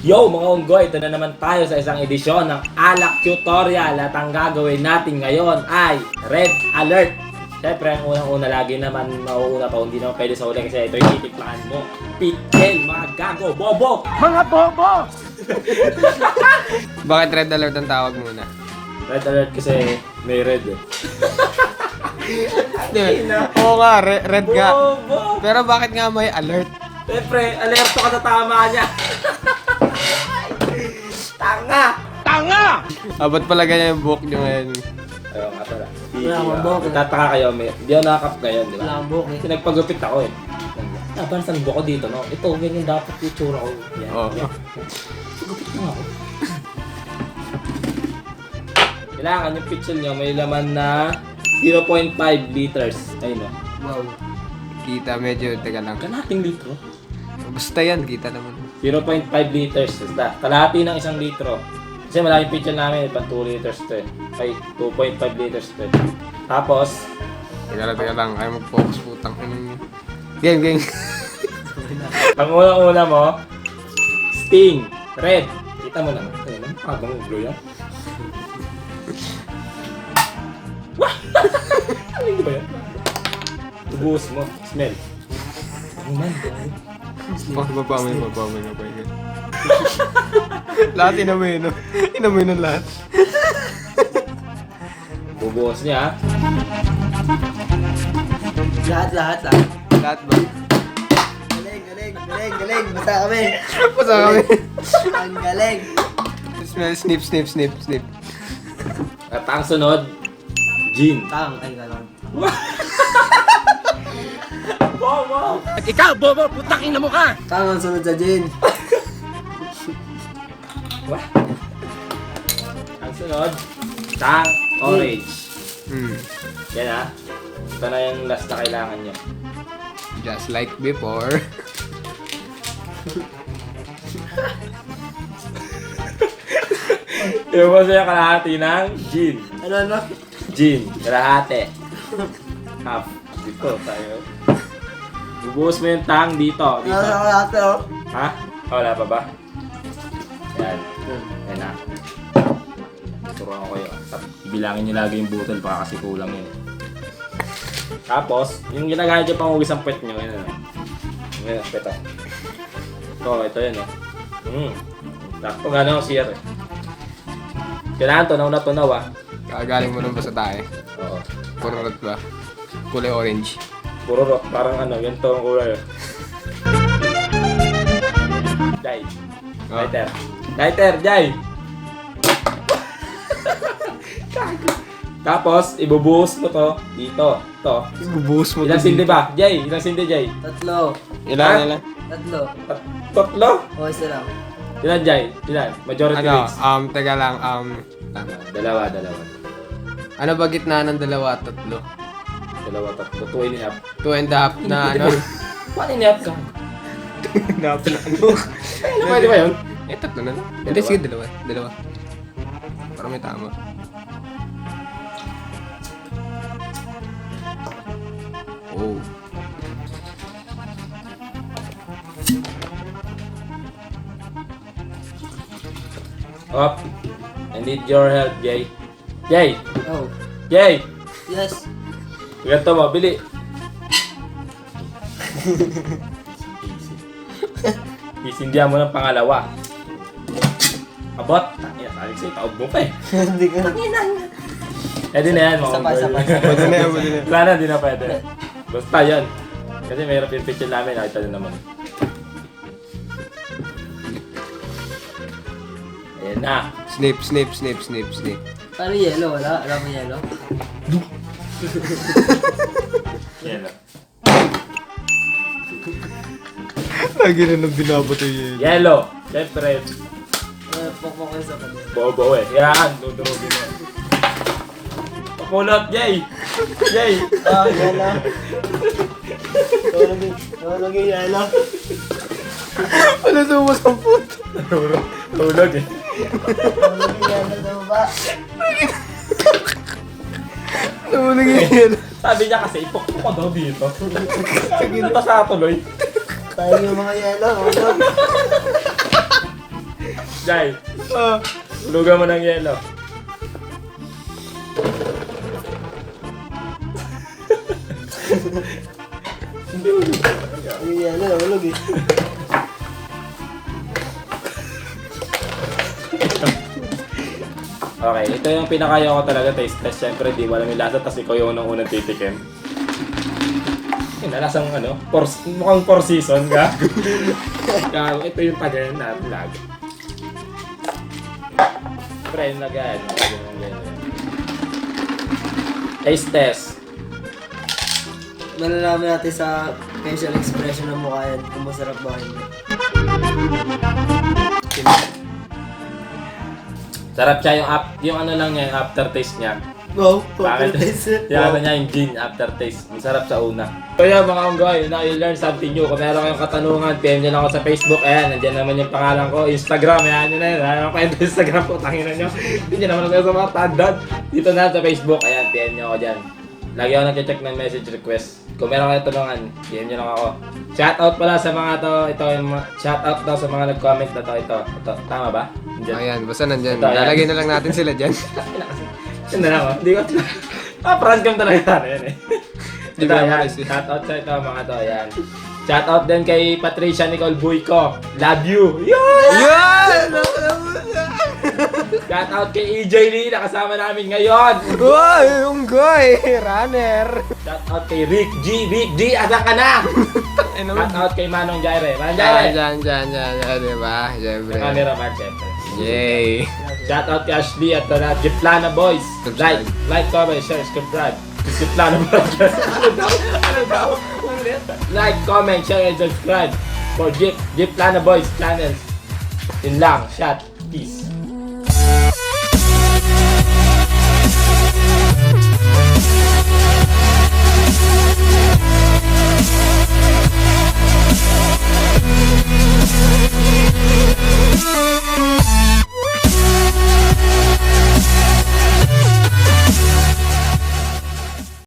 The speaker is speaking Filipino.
Yo mga unggoy, ito na naman tayo sa isang edisyon ng Alak Tutorial at ang gagawin natin ngayon ay Red Alert. Siyempre, ang unang-una lagi naman mauuna pa, hindi naman pwede sa uli kasi ito yung titiplahan mo. Pitel, mga gago, bobo! Mga bobo! Bakit red alert ang tawag muna? Red Alert kasi may red eh. Oo nga, red nga. Bobo! Pero bakit nga may alert? Siyempre, alerto ka sa tama niya. Tanga! Tanga! Ba't pala ganyan yung buhok nyo ngayon? Ayun nga pala. Wala akong buhok eh. Tataka kayo, hindi ako nakakap ngayon, di Wala ba? akong buhok eh. Kasi nagpagupit ako eh. Parang saan buko dito, no? Ito, ganyan dapat yung tsura ko. Yan, Oo. yan. Gupit mo ako. Kailangan yung pixel nyo may laman na 0.5 liters. Ayun o. Wow. Kita medyo, teka lang. Kalahating litro. Basta yan, kita naman. 0.5 liters. Basta, kalahati ng 1 litro. Kasi malaking pixel namin, pang 2 liters to eh. Ay, 2.5 liters to eh. Tapos, Teka lang, ayaw mag-focus putang. Game. ang unang-una mo, Sting, red. Kita mo naman. Ayun, abang blue yan. Wah! Ano ba yan? Ubuhos mo. Smell. Ano man? Mapamoy. Lahat inamoy, no? Inamoy ng lahat. Ubuhos niya, ha? Lahat. Lahat ba? Galing. Basta kami. Basta kami. Ang galing. Smell, snip. At ang sunod, gin. Ay ganon. Bobo! At ikaw, bobo! Putakin na mo ka! Ang sunod sa gin. Wah! Ang sunod, tang orange. Yan ha. Ito na yung last na kailangan nyo. Just like before. Yung mo sa'yo kalahati ng gin. Ano? Gin. Kalahati. Half. Dito tayo. Bubuhos mo yung tang dito. Ano sa lahat oh? Ha? Wala pa ba? Yan. Yan na. Turuan ko kayo. Ibilangin nyo lagi yung butal baka kasi kulang yun. Tapos, yung ginagamit nyo pang ugis ang puwet nyo. Yan na. Yan, puwet ito yun o. Sakto nga na ako siya eh. Kailangan tunaw ah. Kakagaling mo nung ba sa tayo? Oo. Puro red ba? Kulay orange. Puro rock. Parang ano, ganito ang kulay. Jai. Oh. Lighter, Jai! Tapos, ibubuhos mo to dito. Ito. Ibubuhos mo Ilang sindi ba? Jay, ilang sindi, Jay? Tatlo. Ilan? Tatlo? O, isa lang. Ilan, Jay? Ilan? Majority Ano, mix. teka lang, Dalawa. ano ba gitna ng dalawa at tatlo? Dalawa, tatlo. 2.5. 2.5 na ano? 1.5 ka. Dapat na ano? Ano, pwede ba yun? Tatlo na lang. Hindi, sige, dalawa. Para may tama. Oh. Up. I need your help, Jay. Jay! Oh. Jay! Yes. Ganito mo, bili. Isindihan mo ng pangalawa. Abot. Tangina, sabi sa'yo, taog mo pa eh. Hindi ko. Pwede na yan, mga Sabay. Pwede na yan. Wala na, di na pwede. Basta yan. Kasi mayroon yung picture namin, nakita nyo naman. Ayan na. Snip. Paano yellow? Wala mo yellow? Ayan na. Lagi na nang binabato yun. Yellow. Siyempre, Pokpok ko sa kanya. bobo eh. Yan, dudurugin mo. Papulot, Jay! Jay! Ah, yellow. Tulog yung yellow. Ano sumasampot? Tulog eh. Tulog yung yellow sa baba. Tulog yun. Sabi niya kasi, ipukpok ko daw dito. Sige na sa tuloy. Tayo yung mga yelo. Hulog. Jai, hulugan mo ng yelo. Yung yelo, hulog eh. Okay, ito yung pinakayo ko talaga taste test. Siyempre, di mo alam yung lasa, tapos ikaw yung unang titikim. Nalasang ano, mukhang 4 season ka. Kaya ito yung tagayan natin lagi. Pre, lagyan. Taste test. Malalaman natin sa facial expression ng mukha yan kung masarap ba hindi. Sarap siya yung ano lang niya, yung aftertaste niya. Wow, Bakit? pagkakas. Yung ano niya, yung gin aftertaste. Masarap sa una. So yun mga unggoy, now you learn something new. Kung meron kayong katanungan, PM nyo lang ako sa Facebook. Ayan, nandiyan naman yung pangalan ko. Instagram, ayan nyo na yun. Ayan ako yung Instagram po, tanginan nyo. Hindi nyo naman ako sa mga tandad. Dito na sa Facebook, ayan, PM nyo ako dyan. Lagi ako nag-check ng message request. Kung meron kayong tanungan, PM nyo lang ako. Shoutout pala sa mga to, ito yung shoutout daw sa mga nag-comment na to, ito. Tama ba? Nandiyan. Ayan, basta nandyan. Ito, ayan. Lalagay na lang natin sila dyan. Yun na lang, oh. Hindi ko prank cam talaga sana yan eh. Di Ito, ba, ayan. Maris? Shoutout sa ito, mga to, ayan. Shoutout din kay Patricia Nicole Buyco. Love you! Yun! Yan! Shoutout kay EJ Lee, nakasama namin ngayon. Wow, yung goy! Runner! Shoutout kay Rick G, asan ka na? Ay naman. Shoutout kay Manong Jaire. Manong Dyan, Jaire! dyan, diba? Siyempre. Sa camera man, syempre. Yay! Shoutout kay Ashley at Giplana Boys. Like, comment, share, subscribe. Giplana Boys. Ano daw? Like, comment, share, and subscribe for Giplana Boys channel. Yun lang. Shot. Peace.